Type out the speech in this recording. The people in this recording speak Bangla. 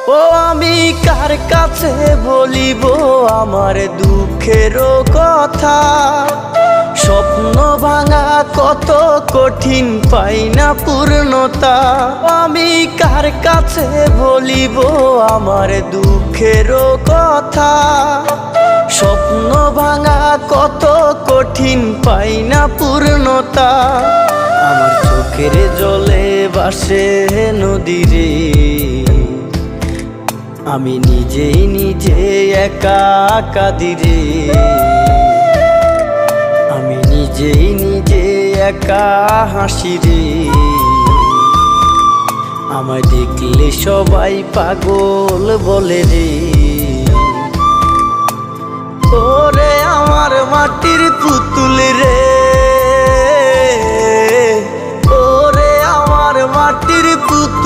ও আমি কার কাছে বলিব আমার দুঃখের কথা? স্বপ্ন ভাঙা কত কঠিন, পাই না পূর্ণতা। আমি কার কাছে বলিব আমার দুঃখের কথা? স্বপ্ন ভাঙা কত কঠিন, পাই না পূর্ণতা। আমার চোখের জলে ভাসে নদীরে, আমি নিজেই নিজে একা কাঁদিরে। আমি নিজেই নিজে একা হাসি রে। আমায় দেখলে সবাই পাগল বলে রে। ওরে আমার মাটির পুতুল রে, ওরে আমার মাটির পুতুল